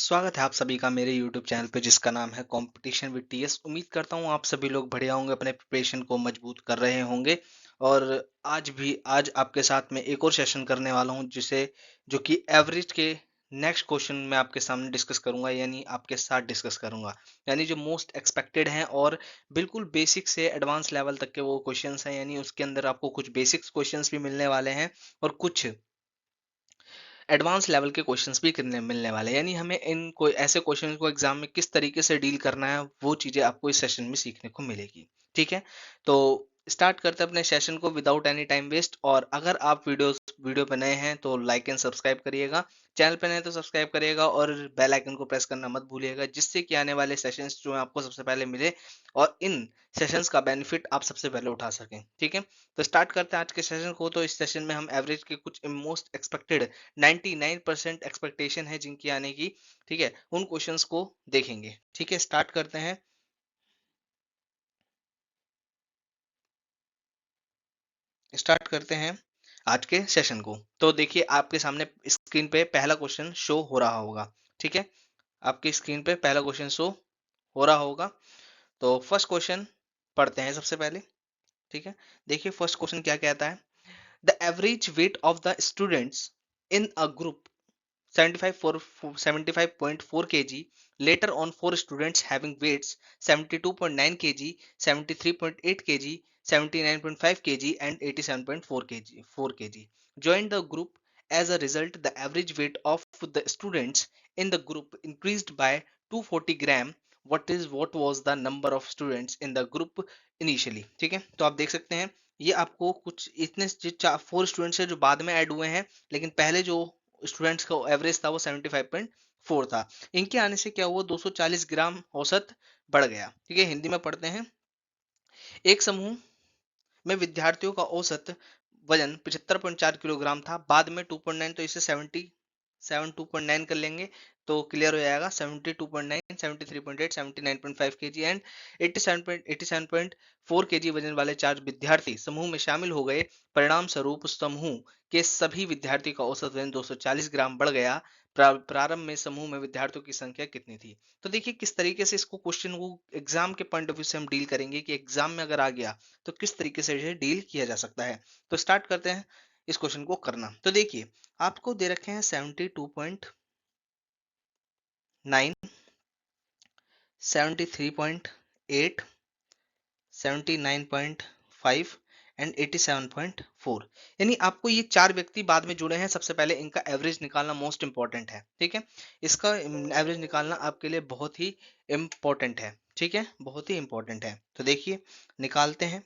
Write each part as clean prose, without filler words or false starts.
स्वागत है आप सभी का मेरे YouTube चैनल पे जिसका नाम है कंपटीशन विद टीएस। उम्मीद करता हूँ आप सभी लोग बढ़िया होंगे, अपने प्रिपरेशन को मजबूत कर रहे होंगे। और आज आपके साथ में एक और सेशन करने वाला हूँ जिसे जो कि एवरेज के नेक्स्ट क्वेश्चन मैं आपके सामने डिस्कस करूंगा, यानी आपके साथ डिस्कस करूंगा। यानी जो मोस्ट एक्सपेक्टेड हैं और बिल्कुल बेसिक से एडवांस लेवल तक के वो क्वेश्चंस हैं, यानी उसके अंदर आपको कुछ बेसिक्स क्वेश्चंस भी मिलने वाले हैं और कुछ एडवांस लेवल के क्वेश्चंस भी करने मिलने वाले हैं। यानी हमें इन कोई ऐसे क्वेश्चंस को एग्जाम में किस तरीके से डील करना है, वो चीजें आपको इस सेशन में सीखने को मिलेगी। ठीक है, तो स्टार्ट करते हैं अपने सेशन को विदाउट एनी टाइम वेस्ट। और अगर आप वीडियो पे नए हैं तो लाइक एंड सब्सक्राइब करिएगा, चैनल पे नए तो सब्सक्राइब करिएगा और बेल आइकन को प्रेस करना मत भूलिएगा, जिससे कि आने वाले सेशंस जो है आपको सबसे पहले मिले और इन सेशंस का बेनिफिट आप सबसे पहले उठा सकें। ठीक है, तो स्टार्ट करते हैं आज के सेशन को। तो इस सेशन में हम एवरेज के कुछ मोस्ट एक्सपेक्टेड 99% एक्सपेक्टेशन है जिनकी आने की, ठीक है, उन क्वेश्चंस को देखेंगे। ठीक है, स्टार्ट करते हैं। आज के सेशन को। तो देखिए आपके सामने स्क्रीन पे पहला क्वेश्चन शो हो रहा होगा। ठीक है, आपकी स्क्रीन पे पहला क्वेश्चन शो हो रहा होगा। तो फर्स्ट क्वेश्चन पढ़ते हैं सबसे पहले। ठीक है, देखिए फर्स्ट क्वेश्चन क्या कहता है। The average weight of the students in a group 75.4 kg. Later on, four students having weights 72.9 kg, 73.8 kg, 79.5 kg, and 87.4 kg, 4 kg joined the group. As a result, the average weight of the students in the group increased by 240 gram. What was the number of students in the group initially? ठीक है, तो आप देख सकते हैं ये आपको कुछ इतने 4 स्टूडेंट्स है जो बाद में ऐड हुए हैं, लेकिन पहले जो स्टूडेंट्स का एवरेज था वो 75.4 था। इनके आने से क्या हुआ, 240 ग्राम औसत बढ़ गया। ठीक है, हिंदी में पढ़ते हैं। एक समूह में विद्यार्थियों का औसत वजन 75.4 किलोग्राम था, बाद में 2.9, तो इसे 2.9 कर लेंगे तो क्लियर हो जाएगा। 72.9, 73.8, 79.5 केजी एंड 87.4 केजी वजन वाले 4 विद्यार्थी समूह में शामिल हो गए। परिणाम स्वरूप समूह के सभी विद्यार्थी का औसत वजन 240 ग्राम बढ़ गया। प्रारंभ में समूह में विद्यार्थियों की संख्या कितनी थी? तो देखिए किस तरीके से इसको क्वेश्चन को एग्जाम के पॉइंट ऑफ व्यू से हम डील करेंगे कि एग्जाम में अगर आ गया तो किस तरीके से इसे डील किया जा सकता है। तो स्टार्ट करते हैं इस क्वेश्चन को करना। तो देखिए आपको दे रखे हैं 72.9, 73.8, 79.5 एंड 87.4। यानी आपको ये 4 व्यक्ति बाद में जुड़े हैं, सबसे पहले इनका एवरेज निकालना मोस्ट इंपॉर्टेंट है। ठीक है, इसका एवरेज निकालना आपके लिए बहुत ही इंपॉर्टेंट है। ठीक है, बहुत ही इंपॉर्टेंट है। तो देखिए निकालते हैं।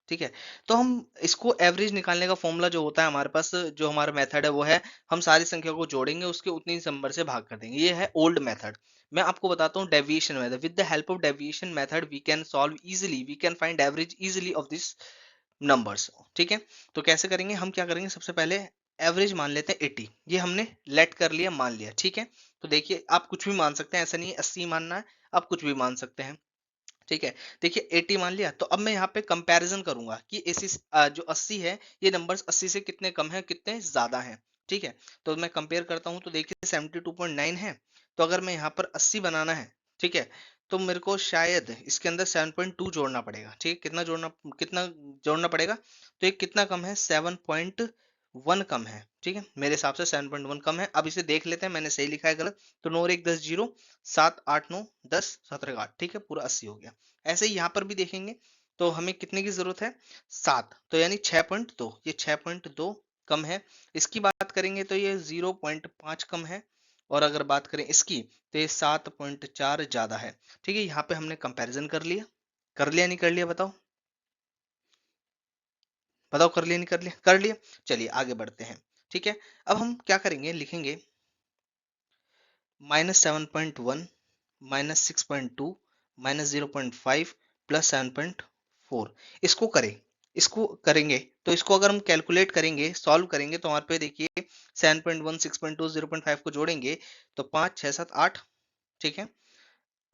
ठीक है, तो हम इसको एवरेज निकालने का फॉर्मूला जो होता है हमारे पास, जो हमारा मेथड है वो है, हम सारी संख्या को जोड़ेंगे, उसके उतनी नंबर से भाग कर देंगे। ये है ओल्ड मेथड। मैं आपको बताता हूँ deviation method. With the help of deviation method we can solve easily, we can find average easily of this numbers. ठीक है, तो कैसे करेंगे, हम क्या करेंगे, सबसे पहले एवरेज मान लेते हैं 80। ये हमने लेट कर लिया, मान लिया। ठीक है, तो देखिए आप कुछ भी मान सकते हैं, ऐसा नहीं है 80 मानना है, आप कुछ भी मान सकते हैं। ठीक है, देखिए 80 मान लिया, तो अब मैं यहाँ पे कंपैरिजन करूंगा कि जो 80 है, ये नंबर्स 80 से कितने कम है कितने ज्यादा हैं। ठीक है, तो मैं कंपेयर करता हूँ, तो देखिए 72.9 है, तो अगर मैं यहाँ पर 80 बनाना है, ठीक है, तो मेरे को शायद इसके अंदर 7.2 जोड़ना पड़ेगा। ठीक है, कितना जोड़ना पड़ेगा, तो ये कितना कम है, 7.1 कम है। ठीक है, मेरे हिसाब से 7.1 कम है। अब इसे देख लेते हैं, मैंने सही लिखा है गलत, तो 9 और 1 10 जीरो, 7 8 9 10 17 8। ठीक है, पूरा 80 हो गया। ऐसे ही यहाँ पर भी देखेंगे, तो हमें कितने की जरूरत है, 7, तो यानी 6.2, ये 6.2 कम है। इसकी बात करेंगे तो ये 0.5 कम है, और अगर बात करें इसकी तो ये 7.4 ज्यादा है। ठीक है, यहाँ पे हमने कंपैरिजन कर लिया नहीं कर लिया, बताओ बताओ, कर लिया नहीं कर लिया, कर लिया। चलिए आगे बढ़ते हैं। ठीक है, अब हम क्या करेंगे, लिखेंगे -7.1, -6.2, -0.5 प्लस 7.4। इसको करें, इसको करेंगे, तो इसको अगर हम कैलकुलेट करेंगे, सॉल्व करेंगे, तो हमारे पे देखिए 7.1, 6.2, 0.5 को जोड़ेंगे तो 5 6 7 8। ठीक है,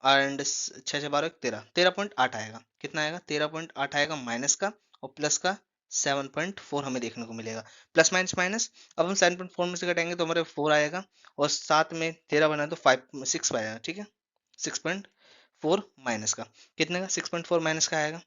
एंड 6 6 12 13, 13.8 आएगा। कितना आएगा, 13.8 आएगा माइनस का, और प्लस का 7.4 हमें देखने को मिलेगा। प्लस माइनस माइनस, अब हम 7.4 में से घटाएंगे तो हमारे 4 आएगा, और 7 में 13 बना तो 6 आएगा। ठीक है, 6.4 माइनस का कितने का, 6.4 माइनस का आएगा।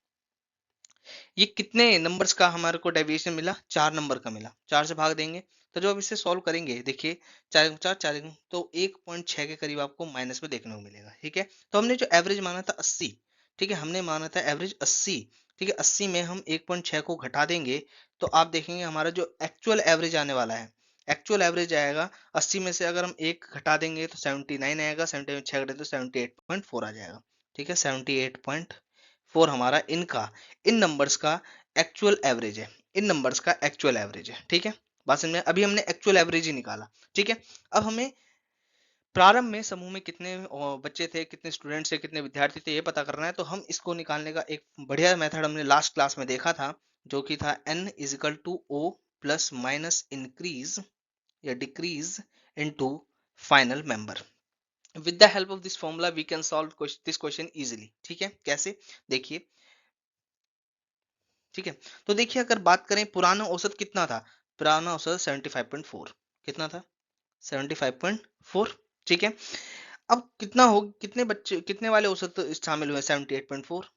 ये कितने नंबर्स का हमारे को डेविएशन मिला, 4 नंबर का मिला। 4 से भाग देंगे तो जो अब इसे सॉल्व करेंगे, देखिए 4 4 4 तो 1.6 के करीब आपको माइनस में देखने को मिलेगा। ठीक है, तो हमने जो एवरेज माना था 80, ठीक है, हमने माना था एवरेज 80। ठीक है, 80 में हम 1.6 को घटा देंगे तो आप देखेंगे हमारा जो एक्चुअल एवरेज आने वाला है, एक्चुअल एवरेज आएगा 80 में से अगर हम एक घटा देंगे तो 79 आएगा, 70 में 6 घटे तो 78.4 आ जाएगा। ठीक है, 78.4 हमारा इनका, इन नंबर्स का एक्चुअल एवरेज है, इन नंबर्स का एक्चुअल एवरेज है। ठीक है, बात समझ में, अभी हमने एक्चुअल एवरेज ही निकाला। ठीक है, अब हमें प्रारंभ में समूह में कितने बच्चे थे, कितने स्टूडेंट्स थे, कितने विद्यार्थी थे, ये पता करना है। तो हम इसको निकालने का एक बढ़िया मेथड हमने लास्ट क्लास में देखा था, जो कि था n is equal to O plus minus increase या decrease into final member. With the help of this formula we can solve this question easily. ठीक है, कैसे, देखिए। ठीक है, तो देखिए अगर बात करें पुराना औसत कितना था, पुराना औसत 75.4, कितना था, 75.4। ठीक है, अब कितना हो, कितने बच्चे, कितने वाले औसत शामिल हुए, 78.4,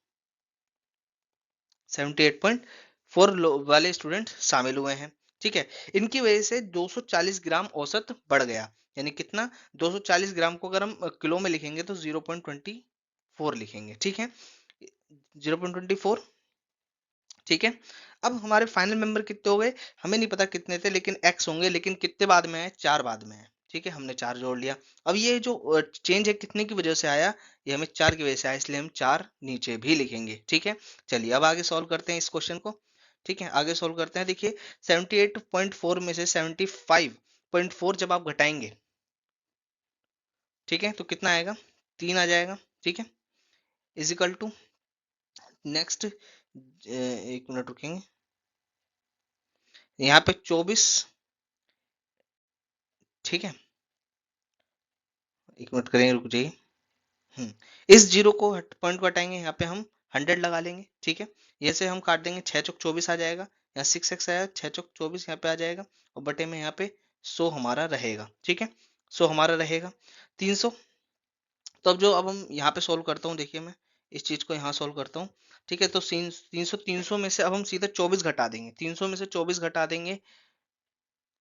78.4 वाले स्टूडेंट शामिल हुए हैं। ठीक है, इनकी वजह से 240 ग्राम औसत बढ़ गया, यानी कितना, 240 ग्राम को अगर हम किलो में लिखेंगे तो 0.24 लिखेंगे। ठीक है, 0.24। ठीक है, अब हमारे फाइनल मेंबर कितने हो गए, हमें नहीं पता कितने थे, लेकिन एक्स होंगे, लेकिन कितने बाद में है, 4 बाद में है। ठीक है, हमने 4 जोड़ लिया। अब ये जो चेंज है कितने की वजह से आया, ये हमें 4 की वजह से आया, इसलिए हम 4 नीचे भी लिखेंगे। ठीक है, चलिए अब आगे सॉल्व करते हैं इस क्वेश्चन को। ठीक है, आगे सॉल्व करते हैं। देखिए 78.4 में से 75.4 जब आप घटाएंगे, ठीक है, तो कितना आएगा, 3 आ जाएगा। ठीक है, इजिकल टू, नेक्स्ट, एक मिनट रुकेंगे, यहाँ पे 24। ठीक है, एक मिनट करेंगे, रुक जाइए। इस जीरो को पॉइंट को हटाएंगे, यहाँ पे हम 100 लगा लेंगे। ठीक है, ये से हम काट देंगे, 6 चौक 24 आ जाएगा, यहाँ 6x आया, 6 चौक 24 यहाँ पे आ जाएगा, और बटे में यहाँ पे 100 हमारा रहेगा। ठीक है, 100 हमारा रहेगा, 300। तो अब हम यहाँ पे सोल्व करता हूँ, देखिए मैं इस चीज को यहाँ सोल्व करता हूँ। ठीक है, तो 300 में से अब हम सीधा 24 घटा देंगे, 300 में से 24 घटा देंगे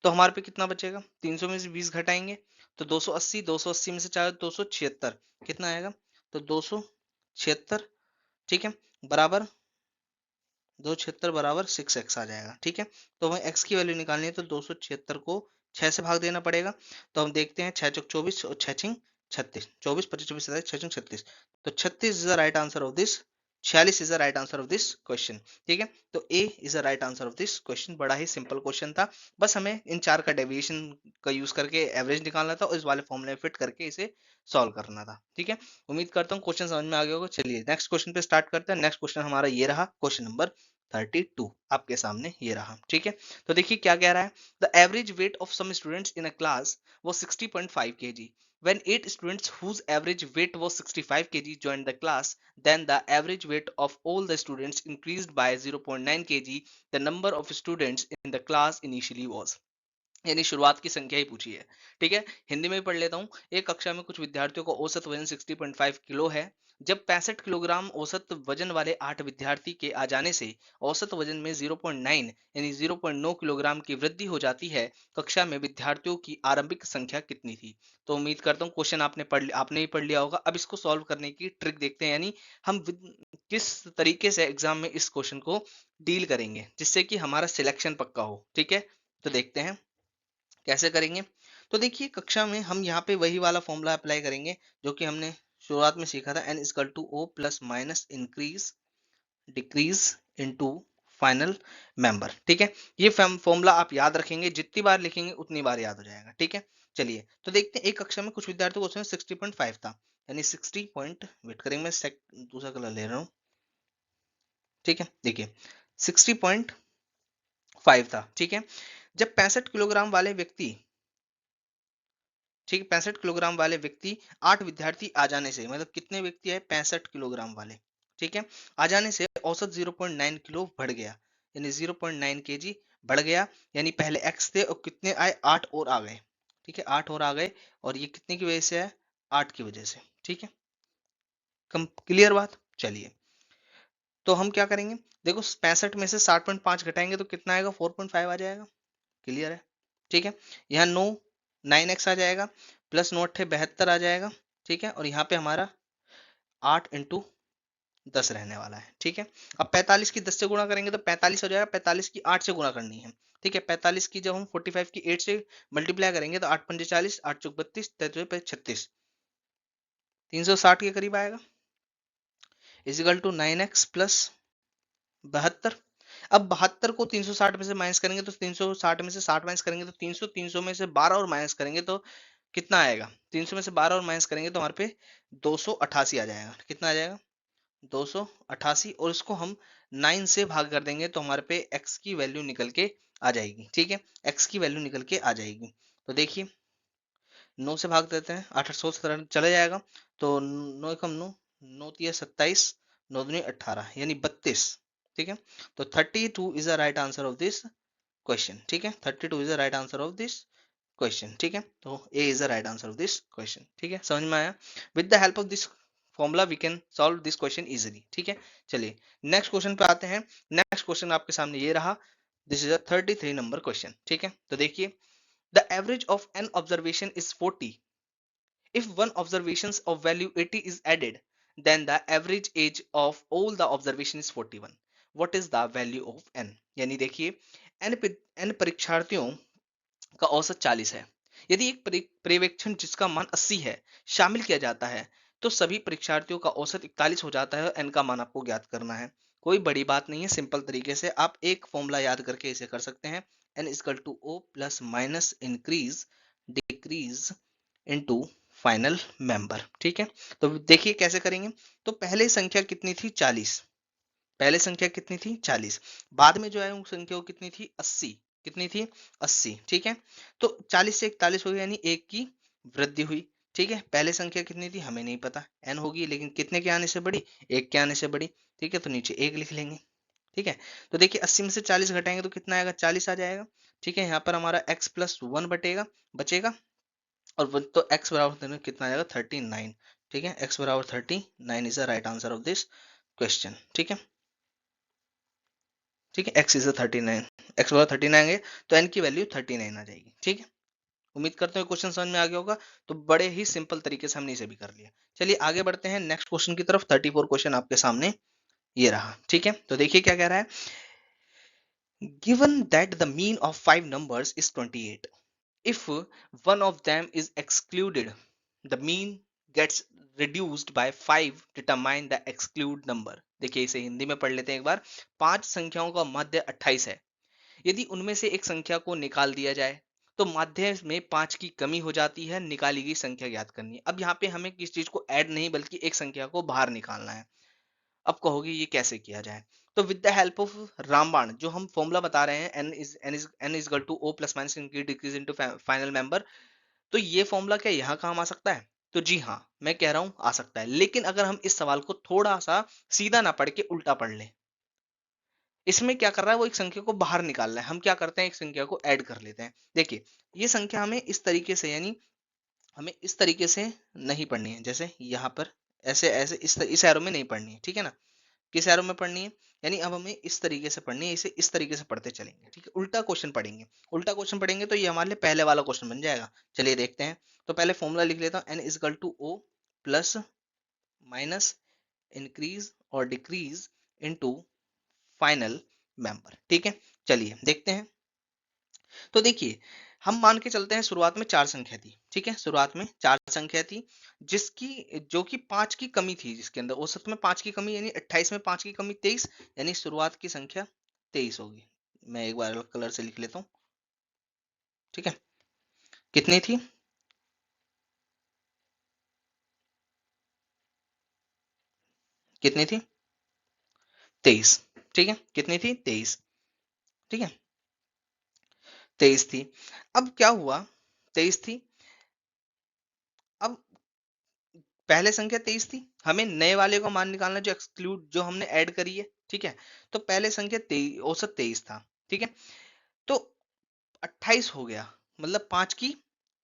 तो हमारे पे कितना बचेगा, 300 में से 20 घटाएंगे तो 280, 280 में से 4 276, कितना आएगा, तो 276। ठीक है, बराबर 276 बराबर 6x आ जाएगा। ठीक है, तो हमें x की वैल्यू निकालनी है, तो 276 को 6 से भाग देना पड़ेगा। तो हम देखते हैं, 6 चौक 24 और 6 छिंग 36, 24 25 24 6 छिंग 36, तो 36 is the right answer of this, 46 is the right answer of this question. ठीक है, तो A is the right answer of this question. बड़ा ही सिंपल क्वेश्चन था, बस हमें इन 4 का डेविएशन का यूज करके एवरेज निकालना था और इस वाले फॉर्मूले में फिट करके इसे सॉल्व करना था। ठीक है, उम्मीद करता हूँ क्वेश्चन समझ में आ गया होगा। चलिए नेक्स्ट क्वेश्चन पे स्टार्ट करते हैं। नेक्स्ट क्वेश्चन हमारा ये रहा, क्वेश्चन नंबर 32 आपके सामने ये रहा। ठीक है, तो देखिए क्या कह रहा है, the average weight of some students in a class was 60.5 kg. When 8 students whose average weight was 65 kg joined the class, then the average weight of all the students increased by 0.9 kg. The number of students in the class initially was, यानी शुरुआत की संख्या ही पूछी है। ठीक है, हिंदी में ही पढ़ लेता हूँ। एक कक्षा में कुछ विद्यार्थियों का औसत वजन 60.5 किलो है। जब 65 किलोग्राम औसत वजन वाले 8 विद्यार्थी के आ जाने से औसत वजन में 0.9 यानी 0.9 किलोग्राम की वृद्धि हो जाती है, कक्षा में विद्यार्थियों की आरंभिक संख्या कितनी थी। तो उम्मीद करता हूँ क्वेश्चन आपने ही पढ़ लिया होगा। अब इसको सॉल्व करने की ट्रिक देखते हैं, यानी हम किस तरीके से एग्जाम में इस क्वेश्चन को डील करेंगे जिससे कि हमारा सिलेक्शन पक्का हो। ठीक है, तो देखते हैं कैसे करेंगे। तो देखिए कक्षा में हम यहाँ पे वही वाला फॉर्मूला अप्लाई करेंगे जो कि हमने शुरुआत में सीखा था, n equal to O plus minus increase decrease into final member. ठीक है, ये फॉर्मूला आप याद रखेंगे, जितनी बार लिखेंगे उतनी बार याद हो जाएगा। ठीक है, चलिए तो देखते हैं। एक कक्षा में कुछ विद्यार्थियों को उसमें 60.5 था, यानी 60 पॉइंट, वेट करेंगे मैं दूसरा कलर ले रहा हूँ। ठीक है, देखिए 60.5 था। ठीक है, जब 65 किलोग्राम वाले व्यक्ति, ठीक है, 65 किलोग्राम वाले व्यक्ति 8 विद्यार्थी आ जाने से, मतलब कितने व्यक्ति है, 65 किलोग्राम वाले, ठीक है, आ जाने से औसत 0.9 किलो बढ़ गया, यानी 0.9 kg बढ़ गया, यानी पहले x थे और कितने आए, 8 और आ गए। ठीक है, 8 और आ गए, और ये कितने की वजह से है, 8 की वजह से। ठीक है, कम क्लियर बात। चलिए, तो हम क्या करेंगे, देखो 65 में से 60.5 घटाएंगे तो कितना आएगा, 4.5 आ जाएगा। क्लियर है। ठीक है, यहाँ 9x आ जाएगा, प्लस 9 × 8 = 72 आ जाएगा। ठीक है, और यहाँ पे हमारा 8 × 10 रहने वाला है। ठीक है, अब 45 की 10 से गुणा करेंगे तो 45 हो जाएगा, 45 की 8 से गुणा करनी है। ठीक है, 45 की जब हम 45 की 8 से मल्टीप्लाई करेंगे तो 8 × 5 = 40, 8 × 32, 33 × 36, 360 के करीब आएगा, इजिकल टू 9x प्लस 72। अब 72 को 360 में से माइनस करेंगे तो 360 में से 60 माइनस करेंगे तो 300, 300 में से 12 और माइनस करेंगे तो कितना आएगा, 300 में से 12 और माइनस करेंगे तो हमारे पे 288 आ जाएगा। कितना आ जाएगा, 288, और इसको हम 9 से भाग कर देंगे तो हमारे पे x की वैल्यू निकल के आ जाएगी। ठीक है, x की वैल्यू निकल के आ जाएगी। तो देखिए 9 से भाग देते हैं, 817 चले जाएगा, तो 9 कम 9, 9 तिया 27, 9 दूनी 18, यानी 32। ठीक है, तो 32 is the right answer of this question. ठीक है, 32 is the right answer of this question. ठीक है, तो A is the right answer of this question. ठीक है, समझ में आया। With the help of this formula we can solve this question easily. ठीक है, चलिए नेक्स्ट क्वेश्चन पे आते हैं। नेक्स्ट क्वेश्चन आपके सामने ये रहा, this is a 33 number question. ठीक है, तो देखिए, the average of N observation is 40. If one observations of value 80 is added, then the average age of all the observation is 41. What is the value of n? यानी देखिए, n परीक्षार्थियों का औसत 40 है। यदि एक पर्यवेक्षण जिसका मान 80 है शामिल किया जाता है तो सभी परीक्षार्थियों का औसत 41 हो जाता है, और n का मान आपको ज्ञात करना है। कोई बड़ी बात नहीं है, सिंपल तरीके से आप एक फॉर्मूला याद करके इसे कर सकते हैं। n equal to O plus minus increase decrease into final member. ठीक है, तो देखिए कैसे करेंगे। तो पहले संख्या कितनी थी, 40। पहले संख्या कितनी थी, 40। बाद में जो है वो संख्या वो कितनी थी, 80। कितनी थी, 80। ठीक है, तो 40 से 41 हो गया, यानी एक की वृद्धि हुई। ठीक है, पहले संख्या कितनी थी हमें नहीं पता, n होगी, लेकिन कितने के आने से बढ़ी, एक के आने से बढ़ी। ठीक है, तो नीचे एक लिख लेंगे। ठीक है, तो देखिए 80 में से 40 घटाएंगे तो कितना आएगा, 40 आ जाएगा। ठीक है, यहाँ पर हमारा x प्लस 1 बटेगा, बचेगा, और तो x बराबर कितना आ जाएगा, 39। ठीक है, x बराबर 39 is the right answer of this question. ठीक है, ठीक है, x इज 39, x बराबर 39 है तो n की वैल्यू 39 आ जाएगी। ठीक है, उम्मीद करते हैं क्वेश्चन समझ में आ गया होगा। तो बड़े ही सिंपल तरीके से हमने इसे भी कर लिया। चलिए आगे बढ़ते हैं नेक्स्ट क्वेश्चन की तरफ। 34 क्वेश्चन आपके सामने ये रहा। ठीक है, तो देखिए क्या कह रहा है, given that the mean of 5 numbers is 28, if one of them is excluded, the mean gets reduced by 5, determine the exclude number। देखिए इसे हिंदी में पढ़ लेते हैं एक बार। 5 संख्याओं का मध्य 28 है, यदि उनमें से एक संख्या को निकाल दिया जाए तो माध्य में 5 की कमी हो जाती है, निकाली गई संख्या ज्ञात करनी है। अब यहाँ पे हमें किस चीज को ऐड नहीं बल्कि एक संख्या को बाहर निकालना है। अब कहोगे ये कैसे किया जाए, तो विद द हेल्प ऑफ रामबाण जो हम फॉर्मूला बता रहे हैं, n is equal to o plus minus decrease into final member, तो ये फॉर्मूला क्या यहाँ काम आ सकता है, तो जी हाँ मैं कह रहा हूं आ सकता है। लेकिन अगर हम इस सवाल को थोड़ा सा सीधा ना पढ़ के उल्टा पढ़ लें, इसमें क्या कर रहा है वो एक संख्या को बाहर निकाल रहा है, हम क्या करते हैं एक संख्या को ऐड कर लेते हैं। देखिए ये संख्या हमें इस तरीके से, यानी हमें इस तरीके से नहीं पढ़नी है, जैसे यहाँ पर ऐसे ऐसे इस एरो में नहीं पढ़नी है। ठीक है ना, किस एरो में पढ़नी है, यानी अब हमें इस तरीके से पढ़नी है, इसे इस तरीके से पढ़ते चलेंगे। ठीक है, उल्टा क्वेश्चन पढ़ेंगे, उल्टा क्वेश्चन पढ़ेंगे तो ये हमारे लिए पहले वाला क्वेश्चन बन जाएगा। चलिए देखते हैं। तो पहले फॉर्मूला लिख लेता हूँ, n equal to O plus minus increase और डिक्रीज इनटू फाइनल मेंबर। ठीक है, चलिए देखते हैं। तो देखिए हम मान के चलते हैं शुरुआत में 4 संख्या थी। ठीक है, शुरुआत में 4 संख्या थी जिसकी जो कि 5 की कमी थी, जिसके अंदर औसत में 5 की कमी, यानी 28 में 5 की कमी 23, यानी शुरुआत की संख्या 23 होगी। मैं एक बार अलग कलर से लिख लेता हूँ। ठीक है, कितनी थी, कितनी थी, 23। ठीक है, कितनी थी, 23। ठीक है, 23 थी। अब क्या हुआ, 23 थी। अब पहले संख्या 23 थी, हमें नए वाले का मान निकालना जो एक्सक्लूड जो हमने ऐड करी है। ठीक है, तो पहले संख्या औसत 23 था, ठीक है, तो 28 हो गया, मतलब 5 की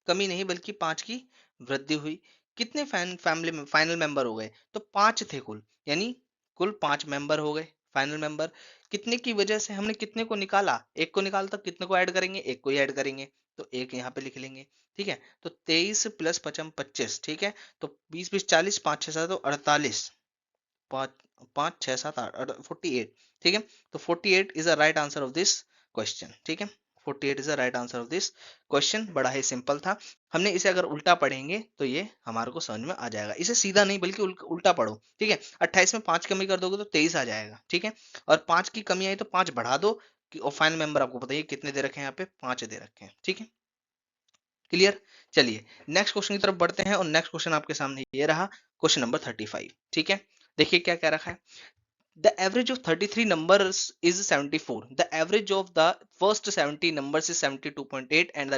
कमी नहीं बल्कि 5 की वृद्धि हुई। कितने फैमिली में फाइनल मेंबर हो गए, तो 5 थे कुल, यानी कुल 5 मेंबर हो गए फाइनल मेंबर। कितने की वजह से हमने कितने को निकाला, एक को निकाला, तो कितने को ऐड करेंगे, एक को ही ऐड करेंगे, तो एक यहाँ पे लिख लेंगे, ठीक है। तो 23 प्लस 5 25, ठीक है, तो 20 20 40, 5 6 7 तो 48, 5 5 6 7 8 48, ठीक है। तो 48 is the right answer of this question, ठीक है। 48 is the right answer of this question. बड़ा ही सिंपल था। हमने इसे अगर उल्टा पढ़ेंगे तो ये हमारे को समझ में आ जाएगा। इसे सीधा नहीं बल्कि उल्टा पढ़ो, ठीक है। 28 में 5 कमी कर दोगे तो 23 आ जाएगा, ठीक है। और 5 की कमी आई तो 5 बढ़ा दो और फाइनल मेंबर आपको बताइए कितने दे रखे हैं, यहाँ पे 5 दे रखे हैं, ठीक है। क्लियर। चलिए नेक्स्ट क्वेश्चन की तरफ बढ़ते हैं और नेक्स्ट क्वेश्चन आपके सामने ये रहा, क्वेश्चन नंबर 35, ठीक है। देखिए क्या कह रखा है। The average of 33 numbers is 74. The average of the first 70 numbers is 72.8 and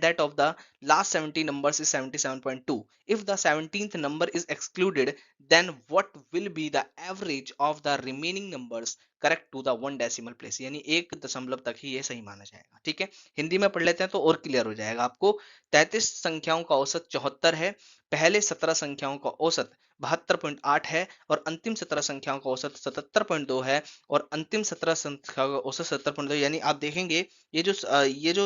that of the last 70 numbers is 77.2. If the 17th number is excluded, then what will be the average of the remaining numbers correct to the one decimal place? यानी एक दशमलव तक ही ये सही माना जाएगा, ठीक है। हिंदी में पढ़ लेते हैं तो और क्लियर हो जाएगा आपको। 33 संख्याओं का औसत 74 है, पहले 17 संख्याओं का औसत 72.8 है और अंतिम 17 संख्याओं का औसत 77.2 है और अंतिम 17 संख्याओं का औसत 70.2, यानी आप देखेंगे ये जो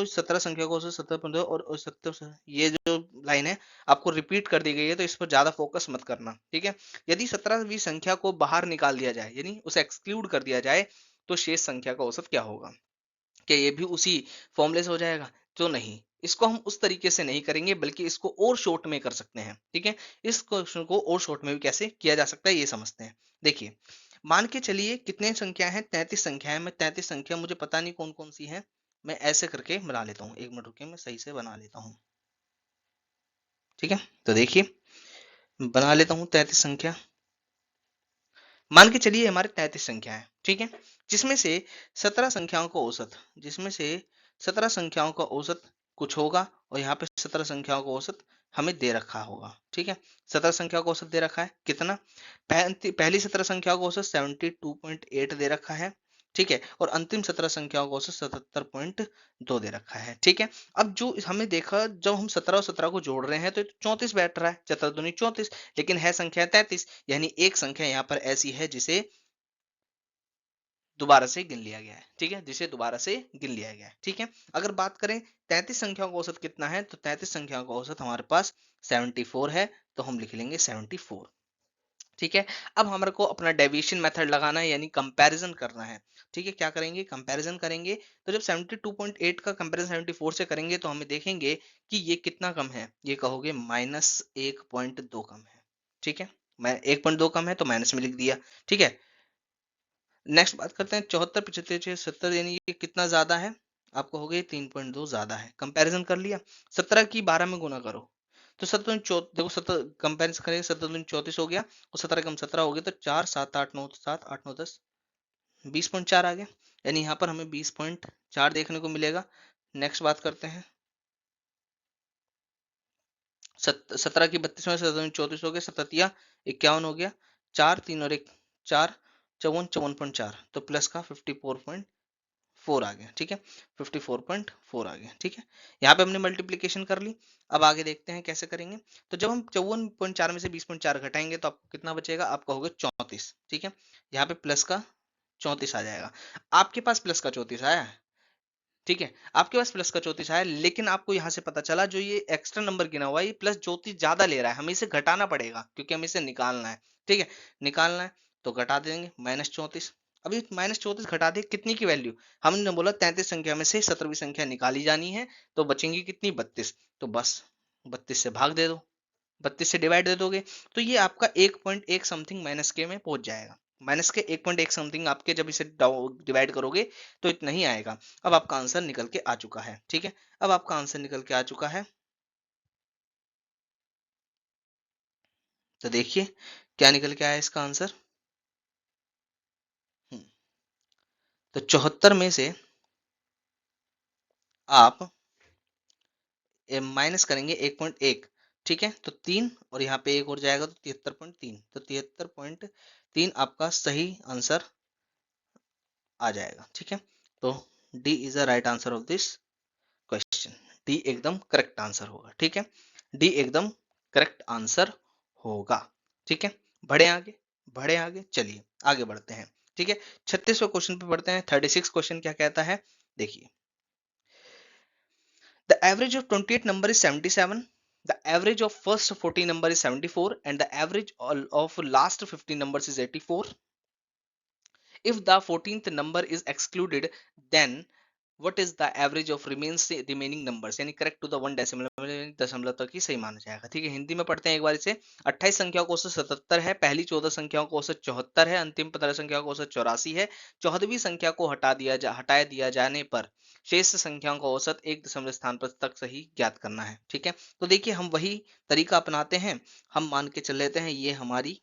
17 संख्या का औसत 70.2 और 70, ये जो लाइन है आपको रिपीट कर दी गई है, तो इस पर ज्यादा फोकस मत करना, ठीक है। यदि 17वीं संख्या को बाहर निकाल दिया जाए, यानी उसे एक्सक्लूड कर दिया जाए, तो शेष संख्या का औसत क्या होगा? क्या ये भी उसी फॉर्मूले से हो जाएगा? तो नहीं, इसको हम उस तरीके से नहीं करेंगे बल्कि इसको और शॉर्ट में कर सकते हैं, ठीक है। इस क्वेश्चन को और शॉर्ट में भी कैसे किया जा सकता है ये समझते हैं। देखिए मान के चलिए कितने संख्या है, 33 संख्या है। मैं 33 संख्या मुझे पता नहीं कौन कौन सी है, मैं ऐसे करके बना लेता हूँ। एक मिनट रुकिए, मैं सही से बना लेता हूँ, ठीक है। तो देखिए बना लेता हूँ 33 संख्या। मान के चलिए हमारे 33 संख्या है, ठीक है, जिसमें से 17 संख्याओं का औसत, जिसमें से 17 संख्याओं का औसत कुछ होगा और यहाँ पे 17 संख्याओं का औसत हमें दे रखा होगा, ठीक है। 17 संख्याओं का औसत दे रखा है कितना, पहली 17 संख्याओं का औसत 72.8 दे रखा है, ठीक है, और अंतिम 17 संख्याओं का औसत 77.2 दे रखा है, ठीक है। अब जो हमें देखा, जब हम 17 और 17 को जोड़ रहे हैं तो 34 बैठ रहा है, 17 दूनी 34, लेकिन है संख्या 33, यानी एक संख्या यहाँ पर ऐसी है जिसे दोबारा से गिन लिया गया है, ठीक है, जिसे दोबारा से गिन लिया गया है, ठीक है। अगर बात करें 33 संख्याओं का औसत कितना है, तो 33 संख्याओं का औसत हमारे पास 74 है, तो हम लिख लेंगे 74, ठीक है। अब हमारे को अपना डेविएशन मेथड लगाना है, यानी कंपैरिजन करना है, ठीक है। क्या करेंगे, कंपैरिजन करेंगे। तो जब 72.8 का कंपैरिजन 74 से करेंगे तो हमें देखेंगे कि ये कितना कम है, ये कहोगे -1.2 कम है, ठीक है। मैं 1.2 कम है तो माइनस में लिख दिया, ठीक है। नेक्स्ट बात करते हैं 74 75 70, यानी ये कितना ज्यादा है, आपको हो गई 3.2 ज्यादा है। कंपैरिजन कर लिया, 17 की 12 में गुना करो तो 17 देखो 17 कंपेरिजन करेंगे, 17 34 हो गया और 17 कम 17 हो गया, तो 4 7 8 9 7 8 9 10 20.4 आ गया, यानी यहाँ पर हमें 20.4 देखने को मिलेगा। नेक्स्ट बात करते हैं 17 की 32 में 17 34 हो गया, 17 51 हो गया, 4 3 और 1 4, 54.4, तो प्लस का 54.4 आ गया, ठीक है। 54.4 आ गया, ठीक है। यहाँ पे हमने मल्टीप्लीकेशन कर ली। अब आगे देखते हैं कैसे करेंगे। तो जब हम 54.4 में से 20.4 घटाएंगे तो आपको कितना बचेगा, आपका होगा 34, ठीक है। यहाँ पे प्लस का 34 आ जाएगा। आपके पास प्लस का 34 आया है, ठीक है, आपके पास प्लस का 34 आया, लेकिन आपको यहाँ से पता चला जो ये एक्स्ट्रा नंबर गिना हुआ है ये प्लस 34 ज्यादा ले रहा है, हमें इसे घटाना पड़ेगा क्योंकि हमें इसे निकालना है, ठीक है। निकालना है तो घटा देंगे -34। अभी -34 घटा दे कितनी की वैल्यू, हमने बोला 33 संख्या में से 17वीं संख्या निकाली जानी है, तो बचेंगी कितनी 32, तो बस 32 से भाग दे दो, 32 से डिवाइड दे दोगे तो ये आपका 1.1 समथिंग माइनस के में पहुंच जाएगा। माइनस के 1.1 समथिंग आपके जब इसे डिवाइड करोगे तो इतना ही आएगा। अब आपका आंसर निकल के आ चुका है, ठीक है। अब आपका आंसर निकल के आ चुका है, तो देखिए क्या निकल के आया इसका आंसर। हम्म, तो 74 में से आप माइनस करेंगे 1.1, ठीक है, तो 3 और यहाँ पे एक और जाएगा तो 73.3, तो 73.3 आपका सही आंसर आ जाएगा। ठीक है, तो D is the right answer of this question. D एकदम करेक्ट आंसर होगा। ठीक है, डी एकदम करेक्ट आंसर होगा। ठीक है, बढ़े आगे, बढ़े आगे, चलिए आगे बढ़ते हैं। ठीक है, 36वें क्वेश्चन पे बढ़ते हैं। 36 क्वेश्चन क्या कहता है, देखिए, the average of 28 number is 77, the average of first 40 number is 74 and the average of last 50 numbers is 84. If the 14th number is excluded, then what is the average of remaining numbers, यानी correct to the one decimal, दशमलव तक ही सही माना जाएगा। ठीक है, हिंदी में पढ़ते हैं एक बार इसे। 28 संख्याओं को औसत 77 है, पहली 14 संख्याओं को औसत 74 है, अंतिम 15 संख्याओं को औसत 84 है। 14वीं संख्या को हटा दिया जाने पर शेष संख्याओं का औसत एक दशमलव स्थान पर तक सही ज्ञात करना है। ठीक है, तो देखिए हम वही तरीका अपनाते हैं। हम मान के चल लेते हैं ये हमारी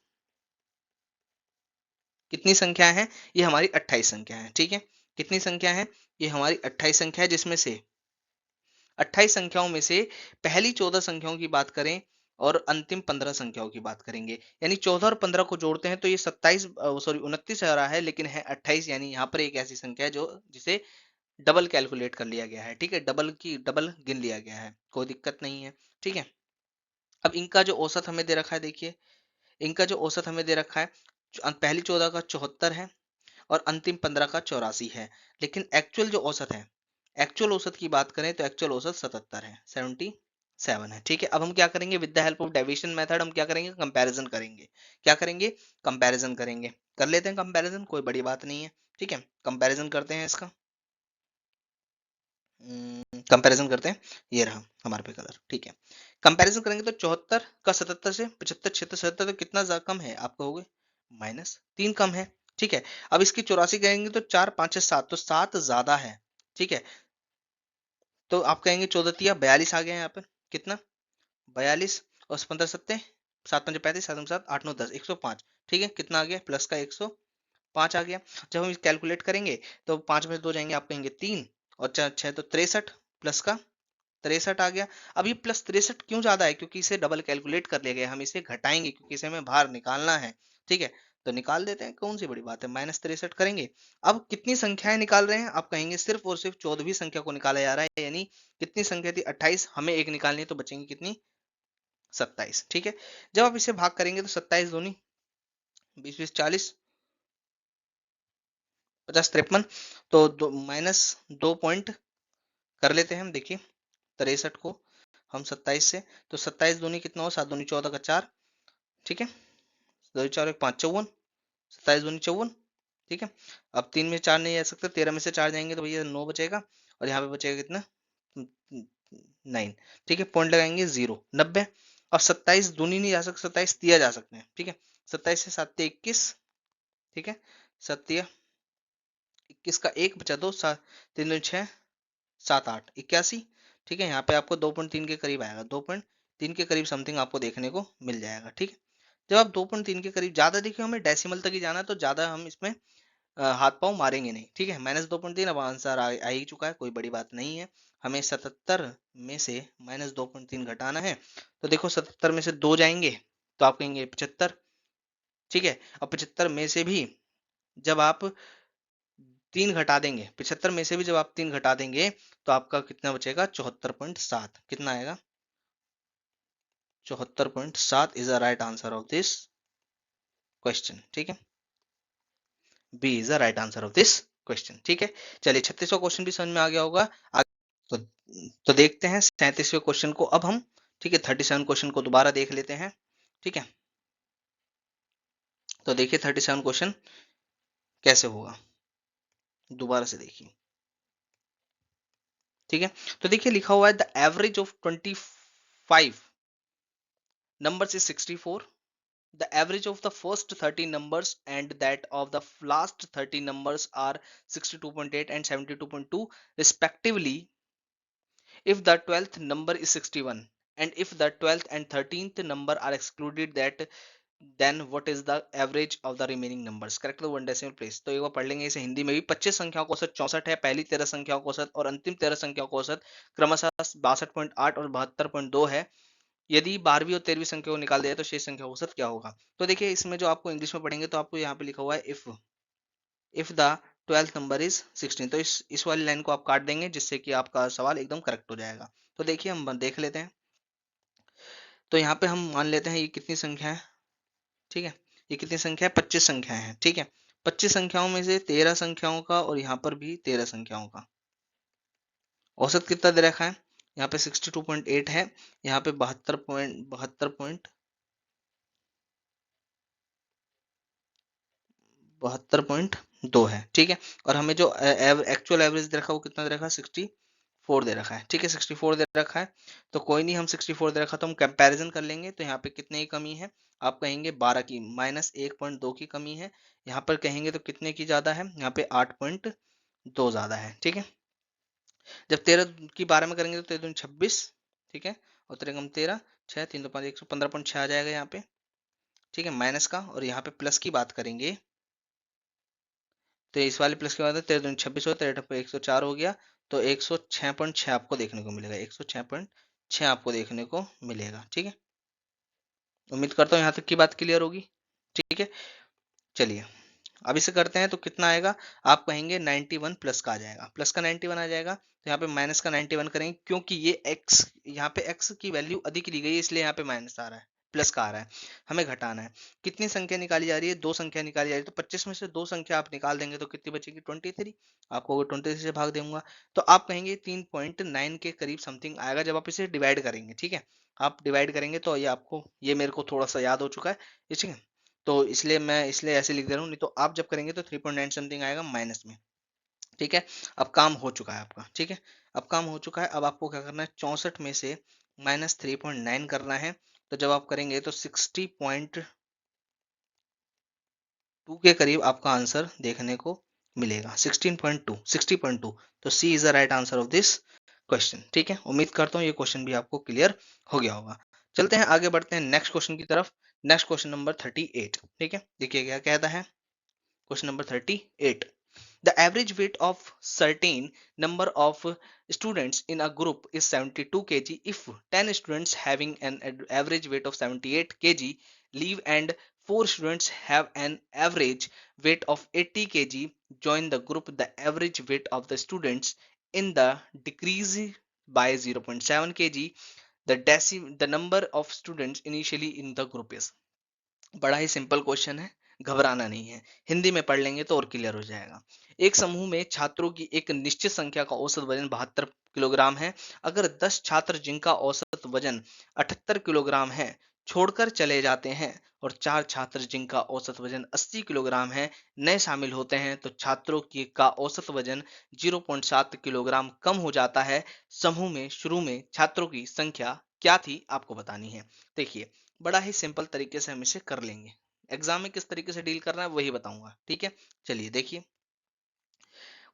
कितनी संख्या है, ये हमारी 28 संख्या है। ठीक है, कितनी संख्या है, ये हमारी 28 संख्या है, जिसमें से 28 संख्याओं में से पहली 14 संख्याओं की बात करें और अंतिम 15 संख्याओं की बात करेंगे, यानी 14 और 15 को जोड़ते हैं तो ये 29 आ रहा है, लेकिन है 28, यानी यहाँ पर एक ऐसी संख्या है जो जिसे डबल कैलकुलेट कर लिया गया है। ठीक है, डबल गिन लिया गया है, कोई दिक्कत नहीं है। ठीक है, अब इनका जो औसत हमें दे रखा है, देखिए इनका जो औसत हमें दे रखा है, पहली 14 का 74 है और अंतिम 15 का 84 है, लेकिन एक्चुअल जो औसत है, एक्चुअल औसत की बात करें तो एक्चुअल औसत 77 है, 77 है। ठीक है, अब हम क्या करेंगे, with the help of deviation method हम क्या करेंगे, कंपैरिजन करेंगे। क्या करेंगे, कंपैरिजन करेंगे। कर लेते हैं कंपैरिजन, कोई बड़ी बात नहीं है। ठीक है, कंपैरिजन करते हैं इसका, कंपैरिजन करते हैं। ये रहा हमारे पे कलर। ठीक है, कंपैरिजन करेंगे तो 74 का 77 से 75, 76, 77 तो कितना कम है, आप कहोगे -3 कम है। ठीक है, अब इसकी 84 करेंगे तो 4 5 7, तो 7 ज्यादा है। ठीक है, तो आप कहेंगे 14 तिया 42 आ गया यहाँ पर, कितना 42 और 15 सत्ते 7 5 35, 7 7 8 9 10, 105। ठीक है, कितना आ गया, प्लस का 105 आ गया। जब हम कैलकुलेट करेंगे तो 5 में से 2 जाएंगे, आप कहेंगे 3 और 4 6 तो 63, प्लस का 63 आ गया। अब ये प्लस 63 क्यों ज्यादा है, क्योंकि इसे डबल कैलकुलेट कर लिया गया, हम इसे घटाएंगे क्योंकि इसे हमें बाहर निकालना है। ठीक है, तो निकाल देते हैं, कौन सी बड़ी बात है, -63 करेंगे। अब कितनी संख्याएं निकाल रहे हैं, आप कहेंगे सिर्फ और सिर्फ 14वीं संख्या को निकाला जा रहा है, यानी कितनी संख्या थी 28, हमें एक निकालनी है, तो बचेंगी कितनी 27। ठीक है, जब आप इसे भाग करेंगे तो 27 दूनी 20 20 40 50 53, तो -2 पॉइंट कर लेते हैं हम। देखिए 63 को हम 27 से, तो 27 दूनी कितना हो, 7 दूनी 14 का 4। ठीक है, 2 4 1 5 54, 27 दूनी 54। ठीक है, अब 3 में 4 नहीं जा सकते, 13 में से 4 जाएंगे तो भैया 9 बचेगा, और यहाँ पे बचेगा कितना 9। ठीक है, पॉइंट लगाएंगे 0 90। अब 27 दूनी नहीं जा सकते, 27 दिया जा सकते हैं। ठीक है, 27 से 7 21। ठीक है, 7 21 का 1 बचा 2, 7 3 6 7 8 81। ठीक है, यहाँ पे आपको 2.3 के करीब आएगा, 2.3 के करीब समथिंग आपको देखने को मिल जाएगा। ठीक है, जब आप 2.3 के करीब, ज्यादा देखिए हमें डेसिमल तक ही जाना है, तो ज्यादा हम इसमें हाथ पाँव मारेंगे नहीं। ठीक है, -2.3, अब आंसर आ ही चुका है, कोई बड़ी बात नहीं है। हमें 77 में से -2.3 घटाना है, तो देखो 77 में से 2 जाएंगे तो आप कहेंगे 75। ठीक है, अब 75 में से भी जब आप 3 घटा देंगे, 75 में से भी जब आप 3 घटा देंगे तो आपका कितना बचेगा, 74.7। कितना आएगा, 74.7 is the right answer of this question. ठीक है, B is the right answer of this question. ठीक है, चलिए 36वां क्वेश्चन भी समझ में आ गया होगा। तो, तो देखते हैं 37वें क्वेश्चन को अब हम। ठीक है, 37 क्वेश्चन को दोबारा देख लेते हैं। ठीक है, तो देखिए 37 क्वेश्चन कैसे होगा, दोबारा से देखिए। ठीक है, तो देखिए लिखा हुआ है the average of 25 numbers is 64. The average of the first 30 numbers and that of the last 30 numbers are 62.8 and 72.2 respectively. If the 12th number is 61 and if the 12th and 13th number are excluded, that then what is the average of the remaining numbers, correct the one decimal place। तो एक बार पढ़ लेंगे इसे हिंदी में भी। 25 संख्याओं का औसत 64 है, पहली 13 संख्याओं का औसत और अंतिम 13 संख्याओं का औसत क्रमशः 62.8 और 72.2 है। यदि 12वीं और 13वीं संख्या को निकाल दिया तो शेष संख्या औसत क्या होगा। तो देखिए इसमें जो आपको इंग्लिश में पढ़ेंगे तो आपको यहाँ पे लिखा हुआ है if the 12th number is 16, तो इस वाली लाइन को आप काट देंगे जिससे कि आपका सवाल एकदम करेक्ट हो जाएगा। तो देखिए हम देख लेते हैं। तो यहाँ पे हम मान लेते हैं ये कितनी संख्या है, ठीक है, ये कितनी संख्या है, 25 संख्याएं हैं, ठीक है। 25 संख्याओं में से 13 संख्याओं का और यहाँ पर भी 13 संख्याओं का औसत कितना दे रखा है, यहाँ पे 62.8 है, यहाँ पे 72.2 है, ठीक है। और हमें जो एक्चुअल एवरेज दे रखा है वो कितना दे रखा है, 64 दे रखा है, ठीक है, 64 दे रखा है। तो कोई नहीं, हम 64 दे रखा तो हम कंपैरिजन कर लेंगे। तो यहाँ पे कितने की कमी है, आप कहेंगे 12 की, -1.2 की कमी है। यहाँ पर कहेंगे तो कितने की ज्यादा है, यहाँ पे 8.2 ज्यादा है, ठीक है। जब 13 की 12 में करेंगे तो 13 दूनी 26, ठीक है, और 13 कम 13, 6 3 2 5 115.6 आ जाएगा यहाँ पे, ठीक है, माइनस का। और यहाँ पे प्लस की बात करेंगे तो इस वाले प्लस के बाद 13 दूनी 26 हो, 13 104 हो गया। तो 106.6 आपको देखने को मिलेगा, 106.6 आपको देखने को मिलेगा, ठीक है। उम्मीद करता हूँ यहाँ तक की बात क्लियर होगी, ठीक है। चलिए अब इसे करते हैं तो कितना आएगा, आप कहेंगे 91 प्लस का आ जाएगा, प्लस का 91 आ जाएगा। तो यहाँ पे माइनस का 91 करेंगे क्योंकि ये x, यहाँ पे x की वैल्यू अधिक ली गई है इसलिए यहाँ पे माइनस आ रहा है, प्लस का आ रहा है। हमें घटाना है, कितनी संख्या निकाली जा रही है, दो संख्या निकाली जा रही है। तो 25 में से दो संख्या आप निकाल देंगे तो कितनी बचेगी, 23। आपको 23 से भाग दूंगा तो आप कहेंगे 3.9 के करीब समथिंग आएगा जब आप इसे डिवाइड करेंगे, ठीक है। आप डिवाइड करेंगे तो ये आपको, ये मेरे को थोड़ा सा याद हो चुका है, ठीक है। तो इसलिए मैं इसलिए ऐसे लिख दे रहा हूँ, नहीं तो आप जब करेंगे तो 3.9 समथिंग आएगा माइनस में, ठीक है। अब काम हो चुका है आपका, ठीक है, अब काम हो चुका है। अब आपको क्या करना है, 64 में से -3.9 करना है। तो जब आप करेंगे तो 60.2 के करीब आपका आंसर देखने को मिलेगा, 16.2, 60.2। तो C is the right answer of this question, ठीक है। उम्मीद करता हूँ ये क्वेश्चन भी आपको क्लियर हो गया होगा। चलते हैं आगे, बढ़ते हैं नेक्स्ट क्वेश्चन की तरफ। नेक्स्ट क्वेश्चन नंबर 38, ठीक है, देखिए क्या कहता है। Question number 38. The average weight of certain number of students in a group is 72 kg. If 10 students having an average weight of 78 kg leave and 4 students have an average weight of 80 kg join the group, the average weight of the students in the decrease by 0.7 kg. The number of students initially in the group is। बड़ा ही simple question है, घबराना नहीं है, हिंदी में पढ़ लेंगे तो और क्लियर हो जाएगा। एक समूह में छात्रों की एक निश्चित संख्या का औसत वजन 72 किलोग्राम है। अगर 10 छात्र जिनका औसत वजन 78 किलोग्राम है छोड़कर चले जाते हैं और 4 छात्र जिनका औसत वजन 80 किलोग्राम है नए शामिल होते हैं तो छात्रों की का औसत वजन 0.7 किलोग्राम कम हो जाता है। समूह में शुरू में छात्रों की संख्या क्या थी आपको बतानी है। देखिए बड़ा ही सिंपल तरीके से हम इसे कर लेंगे, एग्जाम में किस तरीके से डील करना है वही बताऊंगा, ठीक है। चलिए देखिए,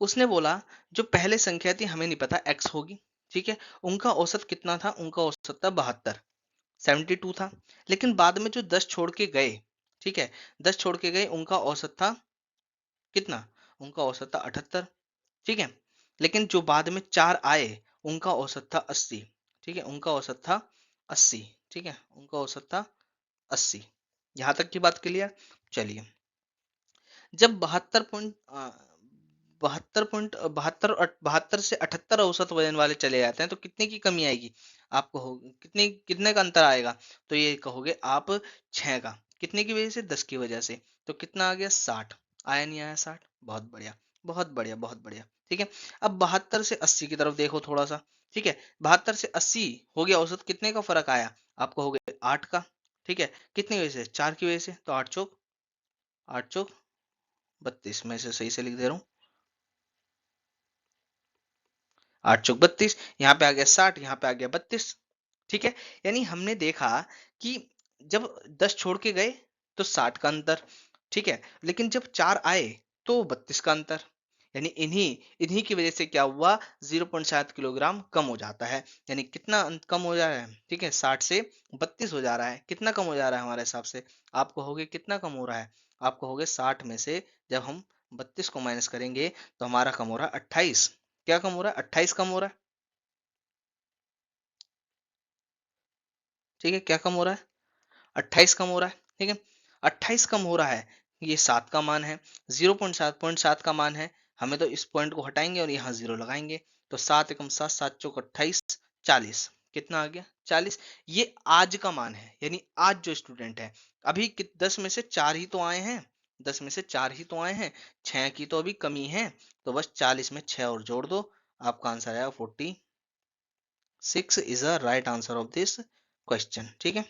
उसने बोला जो पहले संख्या थी हमें नहीं पता x होगी, ठीक है, उनका औसत कितना था, उनका औसत था 72, 72 था। लेकिन बाद में जो 10 छोड़ के गए, ठीक है, 10 छोड़ के गए उनका औसत था कितना, उनका औसत था 78, ठीक है। लेकिन जो बाद में 4 आए उनका औसत था 80, ठीक है, उनका औसत था 80, ठीक है, उनका औसत था 80। यहां तक की बात क्लियर। चलिए जब 72 से 78 औसत वजन वाले चले जाते हैं तो कितने की कमी आएगी आपको, हो कितने कितने का अंतर आएगा। तो ये कहोगे आप 6 का, कितने की वजह से, 10 की वजह से। तो कितना आ गया, 60 आया, नहीं आया 60, बहुत बढ़िया, बहुत बढ़िया, बहुत बढ़िया, ठीक है। अब 72 से 80 की तरफ देखो थोड़ा सा, ठीक है, 72 से 80 हो गया औसत, कितने का फर्क आया आपको, हो गया 8 का, ठीक है, कितनी वजह से, 4 की वजह से। तो 8 चौक 32, में से सही से लिख दे रहा हूँ, 8 चौक 32, यहाँ पे आ गया 60, यहाँ पे आ गया 32, ठीक है। यानी हमने देखा कि जब 10 छोड़ के गए तो 60 का अंतर, ठीक है, लेकिन जब 4 आए तो 32 का अंतर। यानी इन्हीं इन्हीं की वजह से क्या हुआ, 0.7 किलोग्राम कम हो जाता है। यानी कितना कम हो जा रहा है, ठीक है, 60 से 32 हो जा रहा है। कितना कम हो जा रहा है हमारे हिसाब से, आपको हो गया कितना कम हो रहा है, आपको हो गया 60 में से जब हम 32 को माइनस करेंगे तो हमारा कम हो रहा है 28। क्या कम हो रहा है, 28 कम हो रहा है, ठीक है, क्या कम हो रहा है? 28 कम हो रहा है। ठीक है, 28 कम हो रहा है, ये 7 का मान है, 0.7 का मान है, हमें तो इस पॉइंट को हटाएंगे और यहाँ 0 लगाएंगे, तो 7 एकम 7, 7 चौक 28, 40, कितना आ गया? 40। ये आज का मान है, यानी आज जो स्टूडेंट है, अभी 10 में से 4 ही तो आए हैं, 10 में से 4 ही तो आए हैं, 6 की तो अभी कमी है, तो बस 40 में 6 और जोड़ दो, आपका आंसर आएगा 46 is a right answer of this question. ठीक है,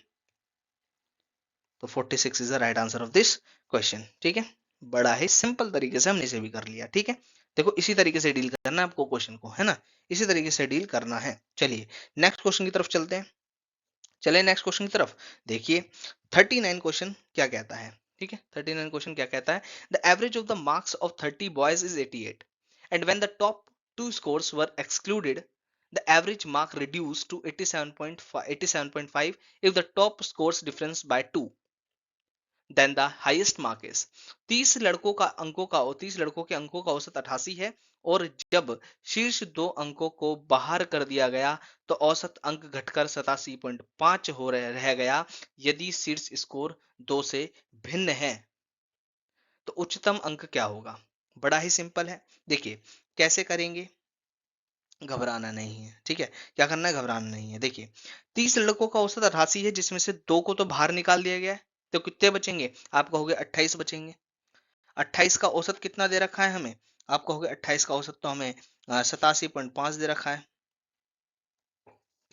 तो 46 is the right answer of this question. ठीक है, बड़ा ही सिंपल तरीके से हमने इसे भी कर लिया। ठीक है, देखो इसी तरीके से डील करना है आपको क्वेश्चन को, है ना, इसी तरीके से डील करना है। चलिए नेक्स्ट क्वेश्चन की तरफ चलते हैं। चले नेक्स्ट क्वेश्चन की तरफ। देखिए 39 क्वेश्चन क्या कहता है। ठीक है, 39 क्वेश्चन क्या कहता है? The average of the marks of 30 boys is 88 and when the top two scores were excluded the average mark reduced to 87.5 if the top scores difference by 2 then the highest mark is. 30 लड़कों के अंकों का औसत 88 है, और जब शीर्ष दो अंकों को बाहर कर दिया गया तो औसत अंक घटकर 87.5 हो रह गया। यदि शीर्ष स्कोर 2 से भिन्न है तो उच्चतम अंक क्या होगा? बड़ा ही सिंपल है। देखिए कैसे करेंगे, घबराना नहीं है। ठीक है, क्या करना है? घबराना नहीं है। देखिए 30 लड़कों का औसत 88 है, जिसमें से 2 को तो बाहर निकाल दिया गया है, तो कितने बचेंगे? आपका हो गया 28 बचेंगे। 28 का औसत कितना दे रखा है हमें? आपका हो गया 28 का औसत तो हमें 87.5 दे रखा है।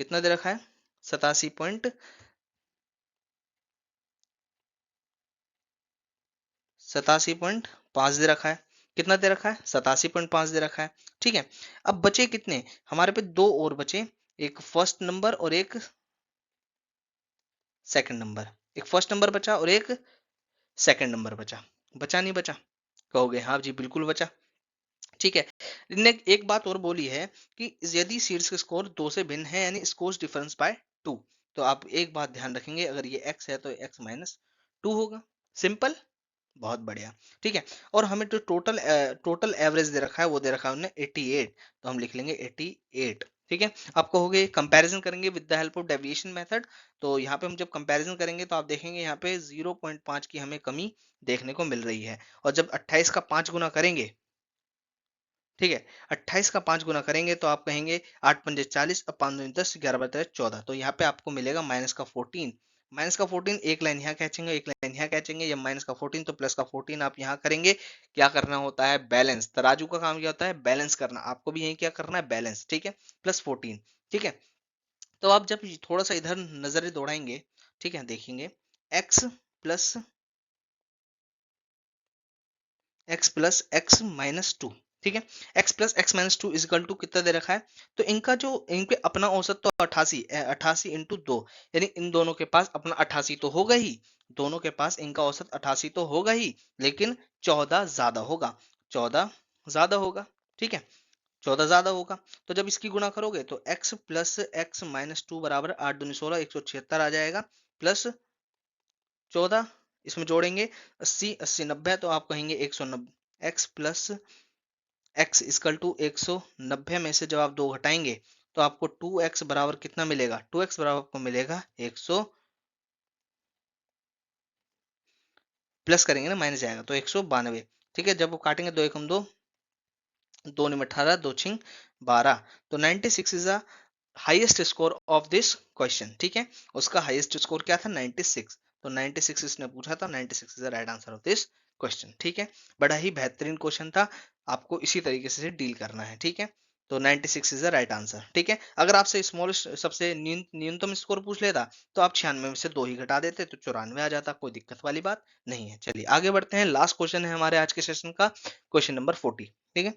कितना दे रखा है? 87.5 दे रखा है। कितना दे रखा है? 87.5 दे रखा है। ठीक है, अब बचे कितने हमारे पे? दो और बचे, एक फर्स्ट नंबर और एक सेकंड नंबर। एक फर्स्ट नंबर बचा और एक सेकंड नंबर बचा। बचा नहीं बचा? कहोगे हाँ जी बिल्कुल बचा। ठीक है, ने एक बात और बोली है कि यदि शीर्ष स्कोर 2 से भिन्न है, यानी स्कोर डिफरेंस बाय 2, तो आप एक बात ध्यान रखेंगे, अगर ये x है तो x माइनस 2 होगा। सिंपल, बहुत बढ़िया। ठीक है, और हमें जो टोटल एवरेज दे रखा है वो दे रखा है उन्होंने 88, तो हम लिख लेंगे 88। ठीक है, आप कहोगे कंपैरिजन करेंगे with the help of deviation method, तो यहाँ पे हम जब कंपैरिजन करेंगे तो आप देखेंगे यहाँ पे 0.5 की हमें कमी देखने को मिल रही है, और जब 28 का 5 गुना करेंगे, ठीक है, 28 का 5 गुना करेंगे तो आप कहेंगे 8 पंजे 40, अब 5 दूनी 10, 11 बटे 14, तो यहाँ पे आपको मिलेगा माइनस का 14। माइनस का 14, एक लाइन यहाँ खींचेंगे, एक लाइन यहाँ खींचेंगे, ये माइनस का 14 तो प्लस का 14 आप यहाँ करेंगे। क्या करना होता है? बैलेंस। तराजू का काम क्या होता है? बैलेंस करना। आपको भी यही क्या करना है? बैलेंस। ठीक है, प्लस 14। ठीक है, तो आप जब थोड़ा सा इधर नजरें दौड़ाएंगे, ठीक है, देखेंगे X plus X minus two. ठीक है, X plus X minus two equal to कितना दे रखा है? तो इनका जो इन पे अपना औसत तो 88, 88 इंटू 2, यानी इन दोनों के पास अपना 88 तो होगा ही, दोनों के पास इनका औसत 88 तो होगा ही, लेकिन 14 ज्यादा होगा, 14 ज्यादा होगा। ठीक है, 14 ज्यादा होगा, तो जब इसकी गुणा करोगे तो x plus X minus to बराबर 8 दूनी 16, 176 आ जाएगा, प्लस 14 इसमें जोड़ेंगे, 80 80 90, तो आप कहेंगे 190। X plus X equal to 190 में से जब आप दो घटाएंगे तो आपको 2x बराबर कितना मिलेगा? 2x बराबर आपको मिलेगा 100, प्लस करेंगे ना माइनस जाएगा तो 192। ठीक है, जब वो काटेंगे दो एकम दो, दो निम 18, दो छिंग 12, तो 96 is the highest score of this question. ठीक है, उसका हाईएस्ट स्कोर क्या था? 96, तो 96 इसने पूछा था, 96 is the right answer of this question. ठीक है, बड़ा ही बेहतरीन क्वेश्चन था, आपको इसी तरीके से डील करना है। ठीक है, तो 96 इज द राइट आंसर। ठीक है, अगर आपसे स्मॉलेस्ट सबसे न्यूनतम स्कोर पूछ लेता तो आप 96 में से दो ही घटा देते तो 94 आ जाता, कोई दिक्कत वाली बात नहीं है। चलिए आगे बढ़ते हैं, लास्ट क्वेश्चन है हमारे आज के सेशन का, क्वेश्चन नंबर 40। ठीक है,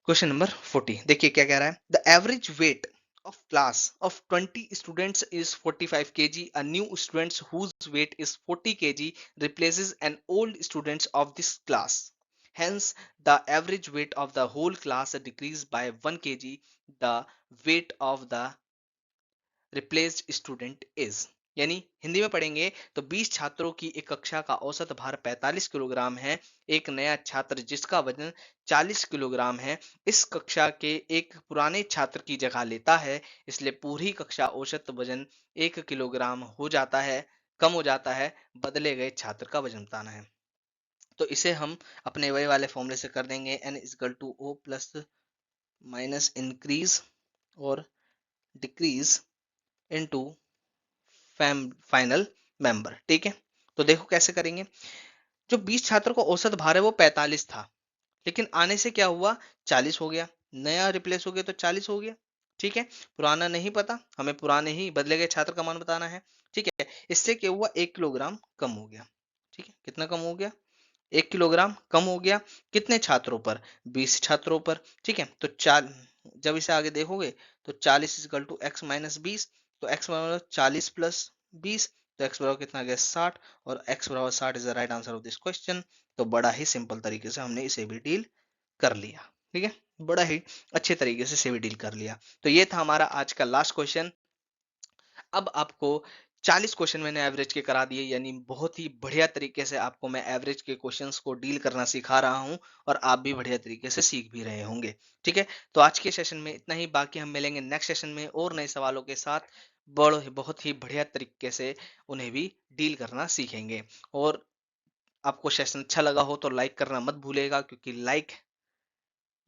क्वेश्चन नंबर 40 देखिए क्या कह रहा है। The average wait of class of 20 students is 45 kg. A new student whose weight is 40 kg replaces an old student of this class. Hence, the average weight of the whole class decreased by 1 kg. The weight of the replaced student is. यानी हिंदी में पढ़ेंगे तो 20 छात्रों की एक कक्षा का औसत भार 45 किलोग्राम है। एक नया छात्र जिसका वजन 40 किलोग्राम है, इस कक्षा के एक पुराने छात्र की जगह लेता है, इसलिए पूरी कक्षा औसत वजन 1 किलोग्राम हो जाता है, कम हो जाता है, बदले गए छात्र का वजन बताना है। तो इसे हम अपने वही वाले फॉर्मूले से कर देंगे, n equal to O plus minus increase और डिक्रीज इनटू फाइनल मेंबर। ठीक है, तो देखो कैसे करेंगे। जो 20 छात्रों का औसत भार है वो 45 था, लेकिन आने से क्या हुआ, 40 हो गया, नया रिप्लेस हो गया तो 40 हो गया। ठीक है, पुराना नहीं पता, हमें पुराने ही बदले गए छात्र का मान बताना है। ठीक है, इससे क्या हुआ, 1 किलोग्राम कम हो गया। ठीक है, कितना कम हो गया, 1 किलोग्राम कम हो गया। कितने छात्रों पर, 20 छात्रों पर। ठीक है, तो चार, जब इसे आगे देखोगे तो 40 इजकल टू एक्स माइनस 20, तो एक्स बराबर 40 प्लस 20, तो एक्स बराबर कितना आ गया 60, और एक्स बराबर 60 is the right answer of this question. तो बड़ा ही सिंपल तरीके से हमने इसे भी डील कर लिया। ठीक है, बड़ा ही अच्छे तरीके से भी डील कर लिया। तो ये था हमारा आज का लास्ट क्वेश्चन। अब आपको 40 क्वेश्चन मैंने एवरेज के करा दिए, यानी बहुत ही बढ़िया तरीके से आपको मैं एवरेज के क्वेश्चंस को डील करना सिखा रहा हूं, और आप भी बढ़िया तरीके से सीख भी रहे होंगे। ठीक है, तो आज के सेशन में इतना ही, बाकी हम मिलेंगे नेक्स्ट सेशन में और नए सवालों के साथ, बहुत ही बढ़िया तरीके से उन्हें भी डील करना सीखेंगे। और आपको सेशन अच्छा लगा हो तो लाइक करना मत भूलेगा, क्योंकि लाइक,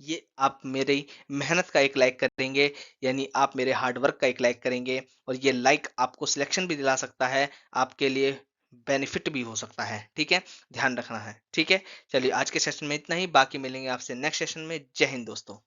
ये आप मेरी मेहनत का एक लाइक करेंगे, यानी आप मेरे हार्ड वर्क का एक लाइक करेंगे, और ये लाइक आपको सिलेक्शन भी दिला सकता है, आपके लिए बेनिफिट भी हो सकता है। ठीक है, ध्यान रखना है। ठीक है, चलिए आज के सेशन में इतना ही, बाकी मिलेंगे आपसे नेक्स्ट सेशन में। जय हिंद दोस्तों।